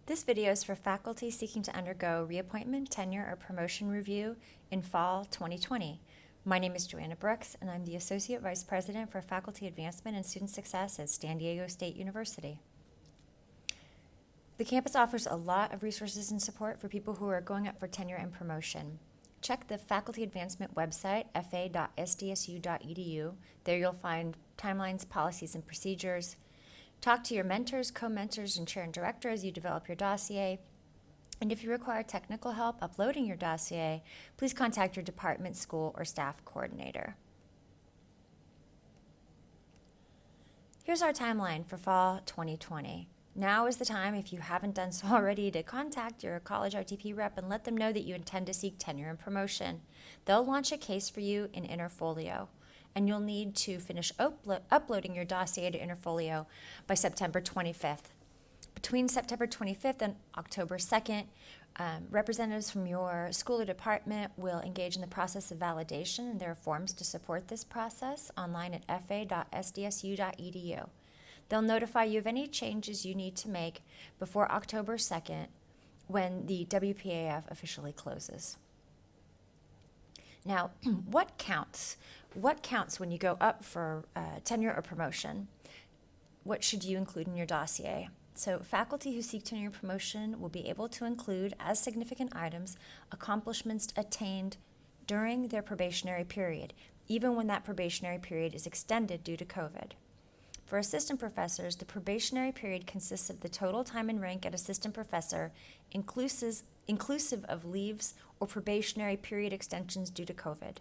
This video is for faculty seeking to undergo reappointment, tenure, or promotion review in fall 2020. My name is Joanna Brooks, and I'm the Associate Vice President for Faculty Advancement and Student Success at San Diego State University. The campus offers a lot of resources and support for people who are going up for tenure and promotion. Check the Faculty Advancement website, fa.sdsu.edu. There you'll find timelines, policies, and procedures. Talk to your mentors, co-mentors, and chair and director as you develop your dossier. And if you require technical help uploading your dossier, please contact your department, school, or staff coordinator. Here's our timeline for fall 2020. Now is the time, if you haven't done so already, to contact your college RTP rep and let them know that you intend to seek tenure and promotion. They'll launch a case for you in Interfolio, and you'll need to finish uploading your dossier to Interfolio by September 25th. Between September 25th and October 2nd, representatives from your school or department will engage in the process of validation, and there are forms to support this process online at fa.sdsu.edu. They'll notify you of any changes you need to make before October 2nd when the WPAF officially closes. Now, what counts? What counts when you go up for tenure or promotion? What should you include in your dossier? So faculty who seek tenure or promotion will be able to include as significant items accomplishments attained during their probationary period, even when that probationary period is extended due to COVID. For assistant professors, the probationary period consists of the total time and rank at assistant professor, inclusive of leaves or probationary period extensions due to COVID.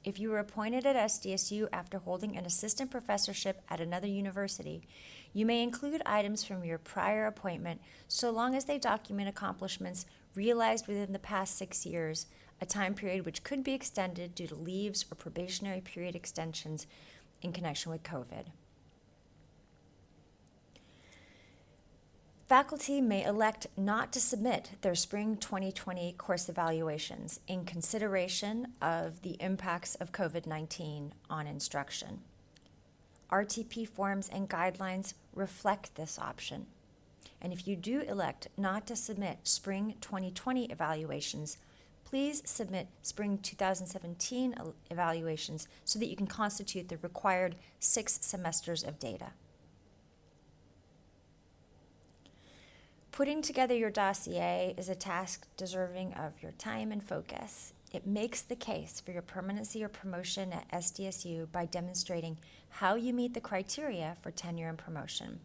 If you were appointed at SDSU after holding an assistant professorship at another university, you may include items from your prior appointment so long as they document accomplishments realized within the past 6 years, a time period which could be extended due to leaves or probationary period extensions in connection with COVID. Faculty may elect not to submit their spring 2020 course evaluations in consideration of the impacts of COVID-19 on instruction. RTP forms and guidelines reflect this option. And if you do elect not to submit spring 2020 evaluations, please submit spring 2017 evaluations so that you can constitute the required 6 semesters of data. Putting together your dossier is a task deserving of your time and focus. It makes the case for your permanency or promotion at SDSU by demonstrating how you meet the criteria for tenure and promotion.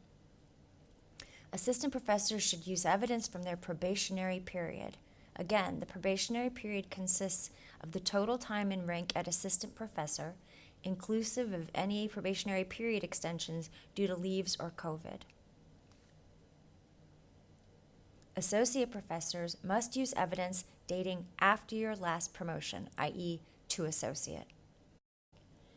Assistant professors should use evidence from their probationary period. Again, the probationary period consists of the total time and rank at assistant professor, inclusive of any probationary period extensions due to leaves or COVID. Associate professors must use evidence dating after your last promotion, i.e. to associate.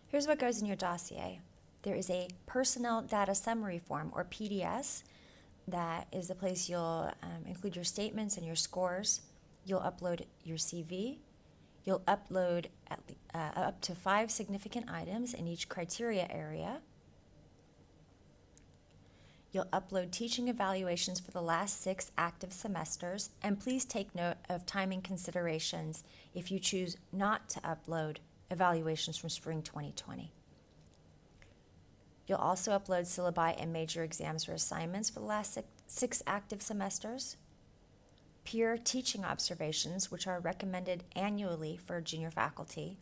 Here's what goes in your dossier. There is a personnel data summary form, or PDS, that is the place you'll include your statements and your scores. You'll upload your CV. You'll upload up to 5 significant items in each criteria area. You'll upload teaching evaluations for the last 6 active semesters, and please take note of timing considerations if you choose not to upload evaluations from spring 2020. You'll also upload syllabi and major exams or assignments for the last 6 active semesters, peer teaching observations, which are recommended annually for junior faculty,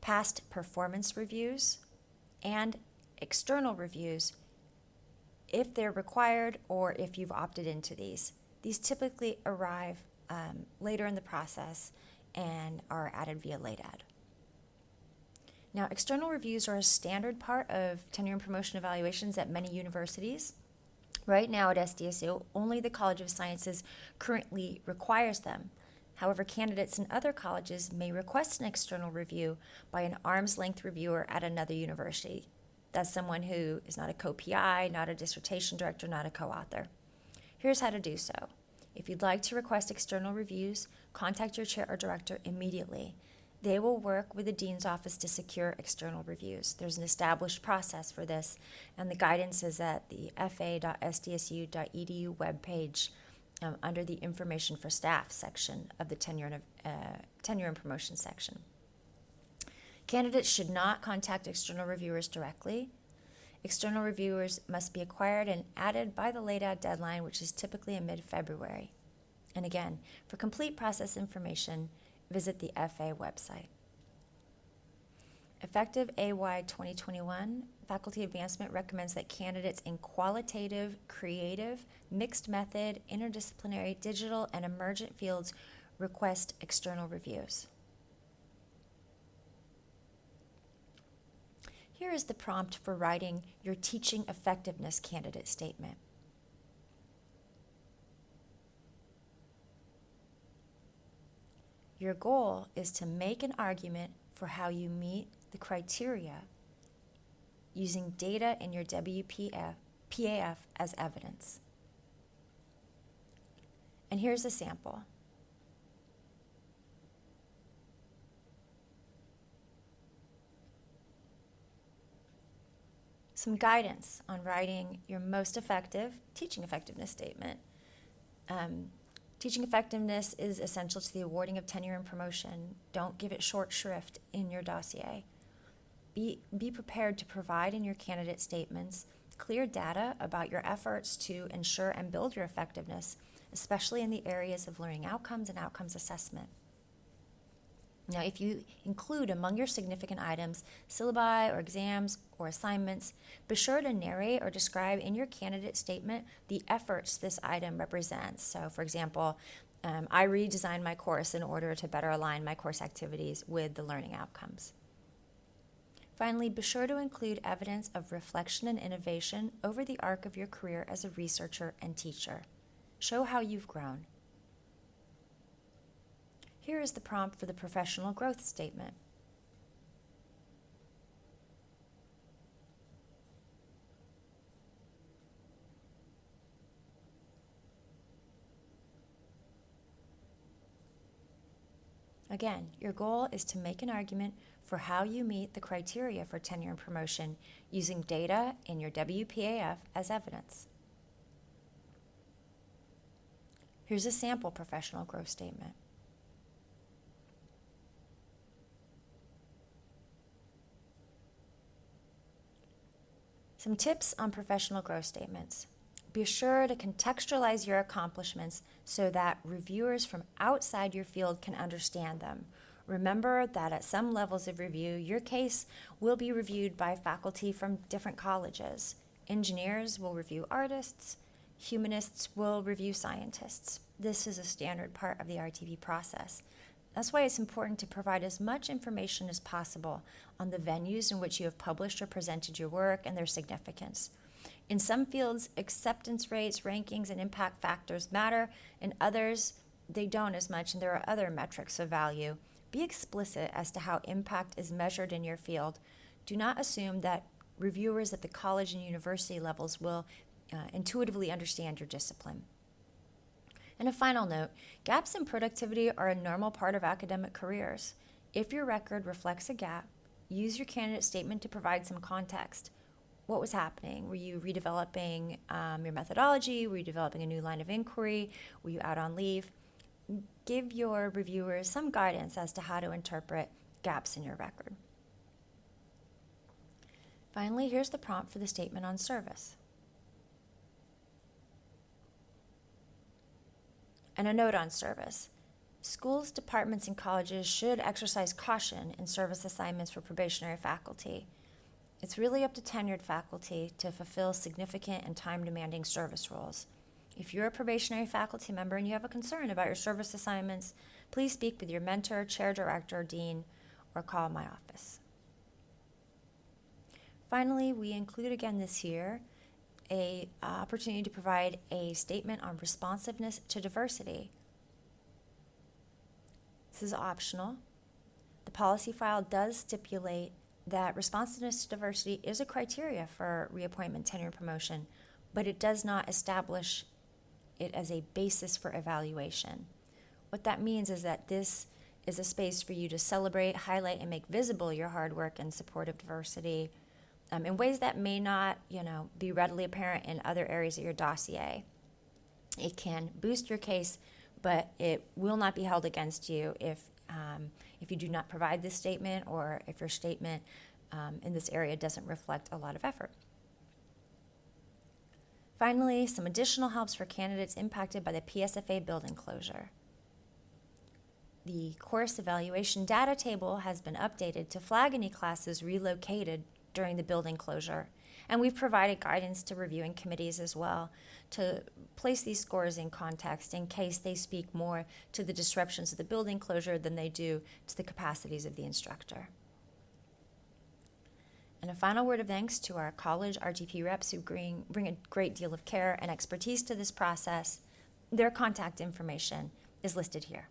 past performance reviews, and external reviews if they're required or if you've opted into these. These typically arrive later in the process and are added via late add. Now, external reviews are a standard part of tenure and promotion evaluations at many universities. Right now at SDSU, only the College of Sciences currently requires them. However, candidates in other colleges may request an external review by an arm's length reviewer at another university. That's someone who is not a co-PI, not a dissertation director, not a co-author. Here's how to do so. If you'd like to request external reviews, contact your chair or director immediately. They will work with the dean's office to secure external reviews. There's an established process for this, and the guidance is at the fa.sdsu.edu webpage under the Information for Staff section of the tenure and promotion section. Candidates should not contact external reviewers directly. External reviewers must be acquired and added by the late-add deadline, which is typically in mid-February. And again, for complete process information, visit the FA website. Effective AY 2021, Faculty Advancement recommends that candidates in qualitative, creative, mixed method, interdisciplinary, digital, and emergent fields request external reviews. Here is the prompt for writing your teaching effectiveness candidate statement. Your goal is to make an argument for how you meet the criteria using data in your PAF as evidence. And here's a sample. Some guidance on writing your most effective teaching effectiveness statement. Teaching effectiveness is essential to the awarding of tenure and promotion. Don't give it short shrift in your dossier. Be prepared to provide in your candidate statements clear data about your efforts to ensure and build your effectiveness, especially in the areas of learning outcomes and outcomes assessment. Now, if you include among your significant items syllabi or exams or assignments, be sure to narrate or describe in your candidate statement the efforts this item represents. So, for example, I redesigned my course in order to better align my course activities with the learning outcomes. Finally, be sure to include evidence of reflection and innovation over the arc of your career as a researcher and teacher. Show how you've grown. Here is the prompt for the professional growth statement. Again, your goal is to make an argument for how you meet the criteria for tenure and promotion using data in your WPAF as evidence. Here's a sample professional growth statement. Some tips on professional growth statements. Be sure to contextualize your accomplishments so that reviewers from outside your field can understand them. Remember that at some levels of review, your case will be reviewed by faculty from different colleges. Engineers will review artists. Humanists will review scientists. This is a standard part of the RTP process. That's why it's important to provide as much information as possible on the venues in which you have published or presented your work and their significance. In some fields, acceptance rates, rankings, and impact factors matter. In others, they don't as much, and there are other metrics of value. Be explicit as to how impact is measured in your field. Do not assume that reviewers at the college and university levels will intuitively understand your discipline. And a final note, gaps in productivity are a normal part of academic careers. If your record reflects a gap, use your candidate statement to provide some context. What was happening? Were you redeveloping your methodology? Were you developing a new line of inquiry? Were you out on leave? Give your reviewers some guidance as to how to interpret gaps in your record. Finally, here's the prompt for the statement on service. And a note on service. Schools, departments, and colleges should exercise caution in service assignments for probationary faculty. It's really up to tenured faculty to fulfill significant and time-demanding service roles. If you're a probationary faculty member and you have a concern about your service assignments, please speak with your mentor, chair, director, dean, or call my office. Finally, we include again this year an opportunity to provide a statement on responsiveness to diversity. This is optional. The policy file does stipulate that responsiveness to diversity is a criteria for reappointment, tenure, and promotion, but it does not establish it as a basis for evaluation. What that means is that this is a space for you to celebrate, highlight, and make visible your hard work and support of diversity in ways that may not, be readily apparent in other areas of your dossier. It can boost your case, but it will not be held against you if you do not provide this statement, or if your statement in this area doesn't reflect a lot of effort. Finally, some additional helps for candidates impacted by the PSFA building closure. The course evaluation data table has been updated to flag any classes relocated during the building closure, and we've provided guidance to reviewing committees as well to place these scores in context in case they speak more to the disruptions of the building closure than they do to the capacities of the instructor. And a final word of thanks to our college RTP reps who bring a great deal of care and expertise to this process. Their contact information is listed here.